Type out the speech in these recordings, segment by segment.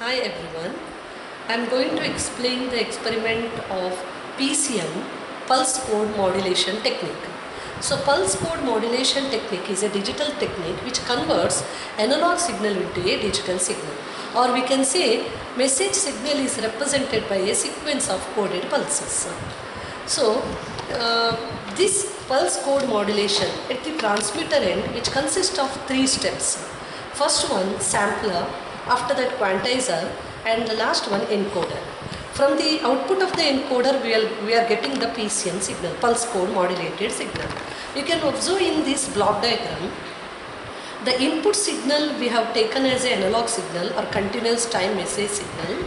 Hi everyone, I am going to explain the experiment of PCM pulse code modulation technique. So pulse code modulation technique is a digital technique which converts analog signal into a digital signal, or we can say message signal is represented by a sequence of coded pulses. So this pulse code modulation at the transmitter end, which consists of three steps. First one, sampler, after that quantizer, and the last one, encoder. From the output of the encoder we are getting the PCM signal, pulse code modulated signal. You can observe in this block diagram the input signal we have taken as an analog signal or continuous time message signal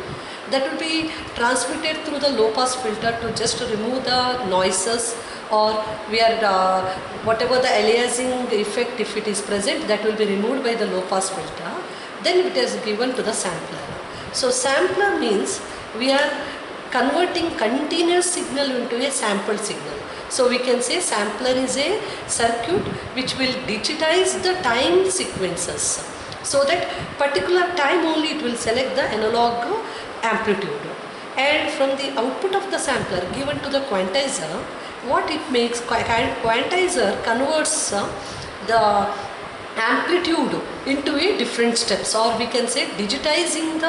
that will be transmitted through the low pass filter to just remove the noises, or we are whatever the aliasing effect, if it is present, that will be removed by the low pass filter. Then it is given to the sampler. So sampler means we are converting continuous signal into a sampled signal. So we can say sampler is a circuit which will digitize the time sequences, so that particular time only it will select the analog amplitude. And from the output of the sampler given to the quantizer, what it makes, quantizer converts the amplitude into a different steps, or we can say digitization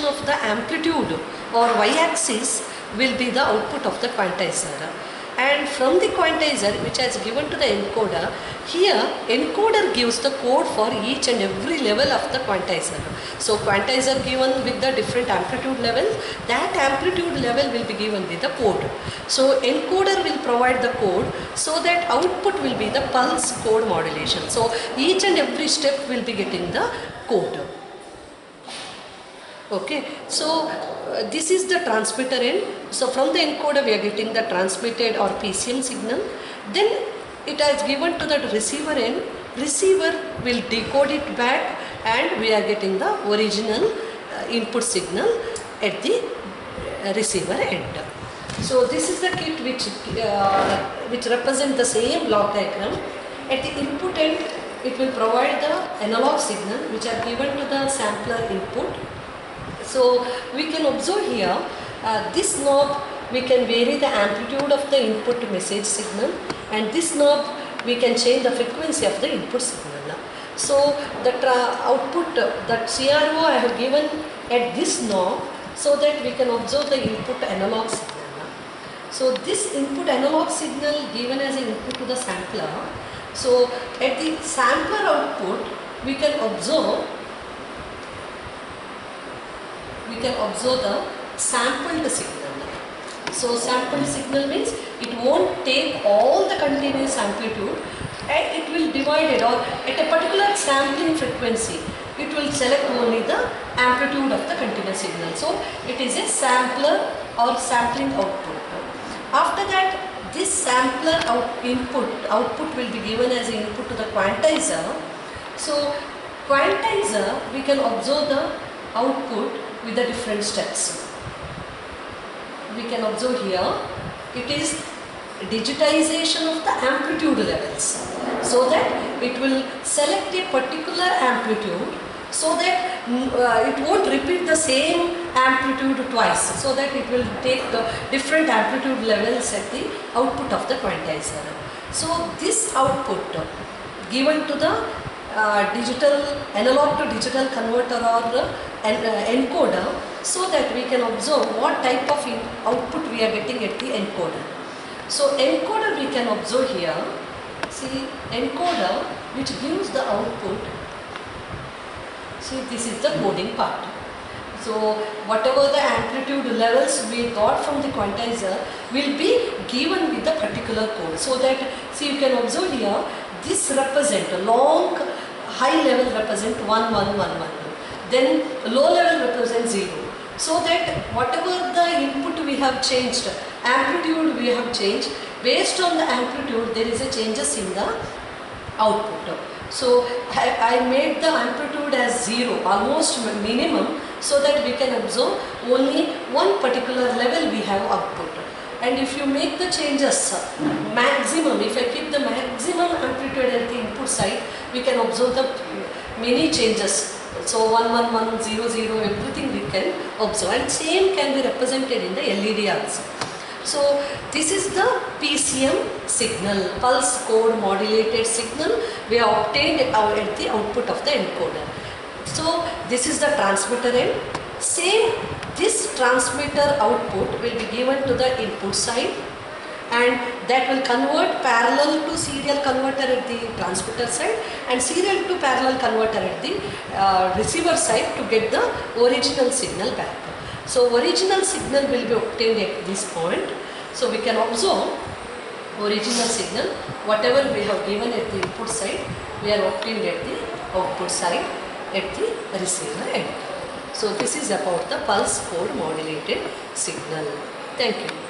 of the amplitude or y-axis will be the output of the quantizer. And from the quantizer which has given to the encoder, here encoder gives the code for each and every level of the quantizer. So quantizer given with the different amplitude levels, that amplitude level will be given with the code. So encoder will provide the code, so that output will be the pulse code modulation. So each and every step will be getting the code. Okay, so this is the transmitter end. So from the encoder we are getting the transmitted or PCM signal. Then it has given to the receiver end. Receiver will decode it back, and we are getting the original input signal at the receiver end. So this is the kit which represents the same block diagram. At the input end, it will provide the analog signal which are given to the sampler input. So we can observe here, this knob we can vary the amplitude of the input message signal, and this knob we can change the frequency of the input signal. So the output, that CRO I have given at this knob, so that we can observe the input analog signal. So this input analog signal given as an input to the sampler. So at the sampler output we can observe the sampled signal. So sampled signal means it won't take all the continuous amplitude, and it will divide it, or at a particular sampling frequency it will select only the amplitude of the continuous signal. So it is a sampler or sampling output. After that, this sampler output will be given as input to the quantizer. So quantizer, we can observe the output with the different steps. We can observe here, it is digitization of the amplitude levels, so that it will select a particular amplitude, so that it won't repeat the same amplitude twice, so that it will take the different amplitude levels at the output of the quantizer. So this output given to the digital, analog to digital converter or encoder, so that we can observe what type of output we are getting at the encoder. So encoder we can observe here, see encoder which gives the output, see this is the coding part. So whatever the amplitude levels we got from the quantizer will be given with the particular code, so that, see you can observe here, this represent a long, high level represent 1 1 1 1, then low level represents 0, so that whatever the input we have changed, amplitude we have changed, based on the amplitude there is a changes in the output. So I made the amplitude as 0, almost minimum, so that we can observe only one particular level we have output. And if you make the changes maximum, if I keep the maximum amplitude at the input side, we can observe the many changes So 11100 everything we can observe, and same can be represented in the LED also. So this is the PCM signal, pulse code modulated signal we have obtained at the output of the encoder. So this is the transmitter end. Same, this transmitter output will be given to the input side, and that will convert parallel to serial converter at the transmitter side and serial to parallel converter at the receiver side to get the original signal back. So original signal will be obtained at this point. So we can observe original signal, whatever we have given at the input side, we are obtained at the output side at the receiver end. So this is about the pulse code modulated signal. Thank you.